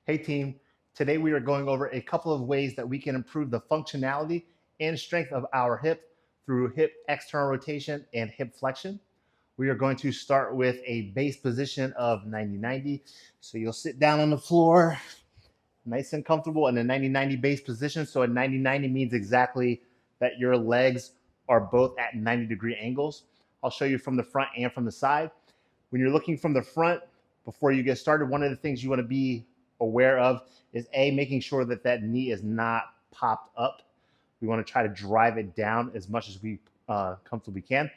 Hey team, today we are going over a couple of ways that we can improve the functionality and strength of our hip through hip external rotation and hip flexion. We are going to start with a base position of 90-90. So you'll sit down on the floor, nice and comfortable in a 90-90 base position. So a 90-90 means exactly that your legs are both at 90-degree angles. I'll show you from the front and from the side. When you're looking from the front, before you get started, one of the things you want to be aware of is making sure that that knee is not popped up. We want to try to drive it down as much as we comfortably can.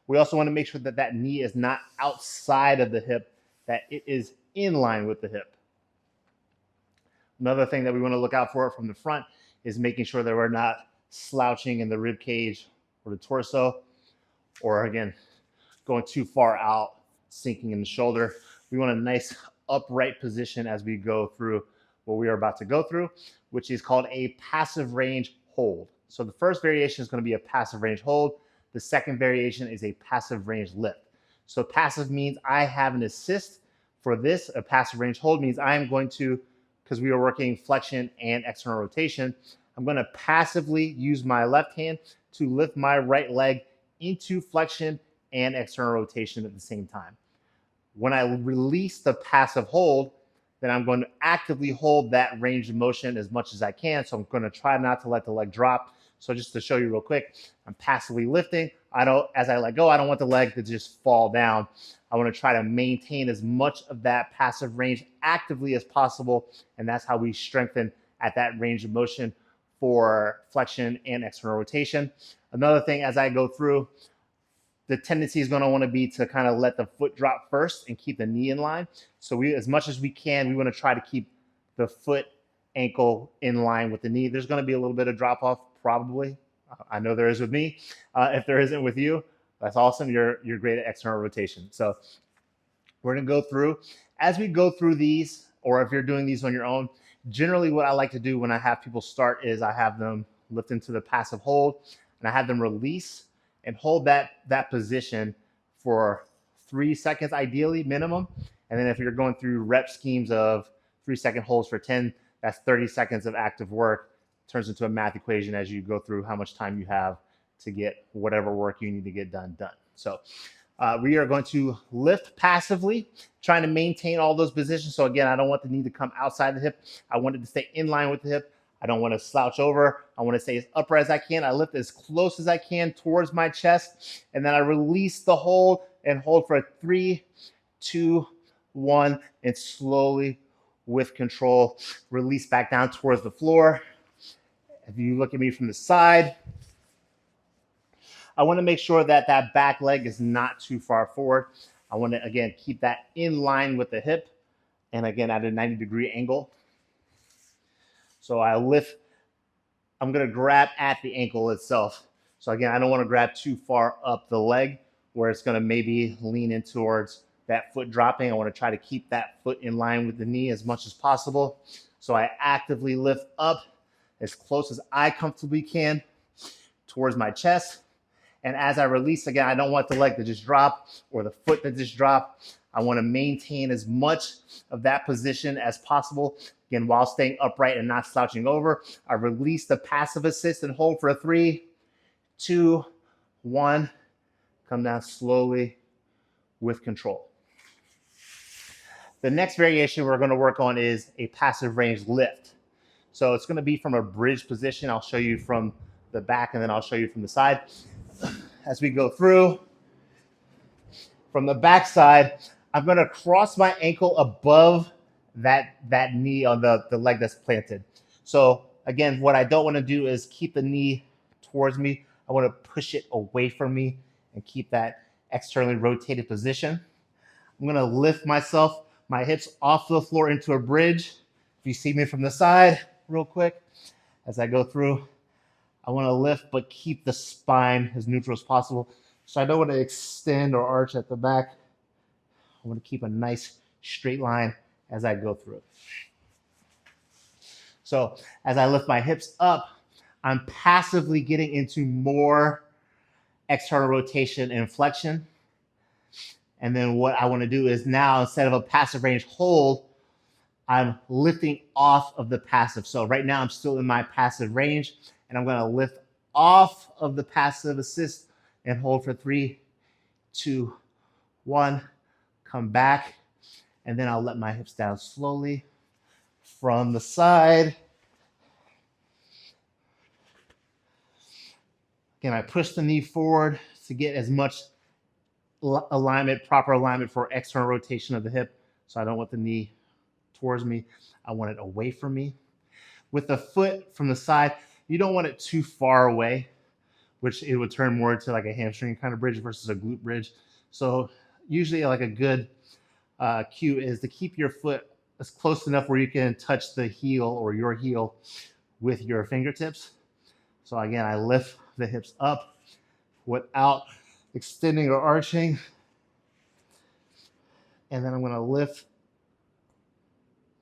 We also want to make sure that that knee is not outside of the hip, that it is in line with the hip. Another thing that we want to look out for from the front is making sure that we're not slouching in the rib cage or the torso, or again, going too far out, sinking in the shoulder. We want a nice upright position as we go through what we are about to go through, which is called a passive range hold. So the first variation is going to be a passive range hold. The second variation is a passive range lift. So passive means I have an assist for this. A passive range hold means I'm going to, because we are working flexion and external rotation, I'm going to passively use my left hand to lift my right leg into flexion and external rotation at the same time. When I release the passive hold, then I'm going to actively hold that range of motion as much as I can. So I'm going to try not to let the leg drop. So just to show you real quick, I'm passively lifting. As I let go, I don't want the leg to just fall down. I want to try to maintain as much of that passive range actively as possible. And that's how we strengthen at that range of motion for flexion and external rotation. Another thing as I go through, the tendency is going to want to be to kind of let the foot drop first and keep the knee in line. So we, as much as we can, we want to try to keep the foot, ankle in line with the knee. There's going to be a little bit of drop off, probably. I know there is with me. If there isn't with you, that's awesome. You're great at external rotation. So we're going to go through. As we go through these, or if you're doing these on your own, generally what I like to do when I have people start is I have them lift into the passive hold and I have them release and hold that position for 3 seconds, ideally minimum. And then if you're going through rep schemes of 3-second holds for 10, that's 30 seconds of active work. It turns into a math equation as you go through how much time you have to get whatever work you need to get done. So we are going to lift passively, trying to maintain all those positions. So again, I don't want the knee to come outside the hip. I want it to stay in line with the hip. I don't want to slouch over. I want to stay as upright as I can. I lift as close as I can towards my chest. And then I release the hold and hold for 3, 2, 1, and slowly, with control, release back down towards the floor. If you look at me from the side, I want to make sure that that back leg is not too far forward. I want to, again, keep that in line with the hip. And again, at a 90-degree angle. So I lift, I'm going to grab at the ankle itself. So again, I don't want to grab too far up the leg where it's going to maybe lean in towards that foot dropping. I want to try to keep that foot in line with the knee as much as possible. So I actively lift up as close as I comfortably can towards my chest. And as I release, again, I don't want the leg to just drop or the foot to just drop. I want to maintain as much of that position as possible. Again, while staying upright and not slouching over. I release the passive assist and hold for 3, 2, 1. Come down slowly with control. The next variation we're going to work on is a passive range lift. So it's going to be from a bridge position. I'll show you from the back and then I'll show you from the side. As we go through, from the back side, I'm going to cross my ankle above that knee on the leg that's planted. So again, what I don't want to do is keep the knee towards me. I want to push it away from me and keep that externally rotated position. I'm going to lift myself, my hips off the floor into a bridge. If you see me from the side, real quick, as I go through, I want to lift but keep the spine as neutral as possible. So I don't want to extend or arch at the back. I want to keep a nice straight line as I go through. So as I lift my hips up, I'm passively getting into more external rotation and flexion. And then what I want to do is now, instead of a passive range hold, I'm lifting off of the passive. So right now I'm still in my passive range, and I'm gonna lift off of the passive assist and hold for 3, 2, 1, come back, and then I'll let my hips down slowly from the side. Again, I push the knee forward to get as much alignment, proper alignment for external rotation of the hip. So I don't want the knee towards me. I want it away from me. With the foot from the side, you don't want it too far away, which it would turn more into like a hamstring kind of bridge versus a glute bridge. So usually like a good cue is to keep your foot as close enough where you can touch the heel or your heel with your fingertips. So again, I lift the hips up without extending or arching. And then I'm gonna lift,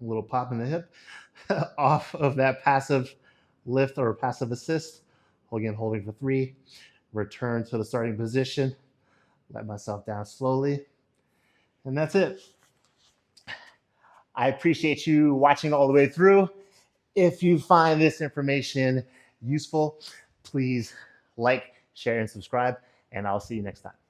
a little pop in the hip, off of that passive lift or passive assist. Again, holding for 3, return to the starting position, let myself down slowly, and that's it. I appreciate you watching all the way through. If you find this information useful, please like, share, and subscribe, and I'll see you next time.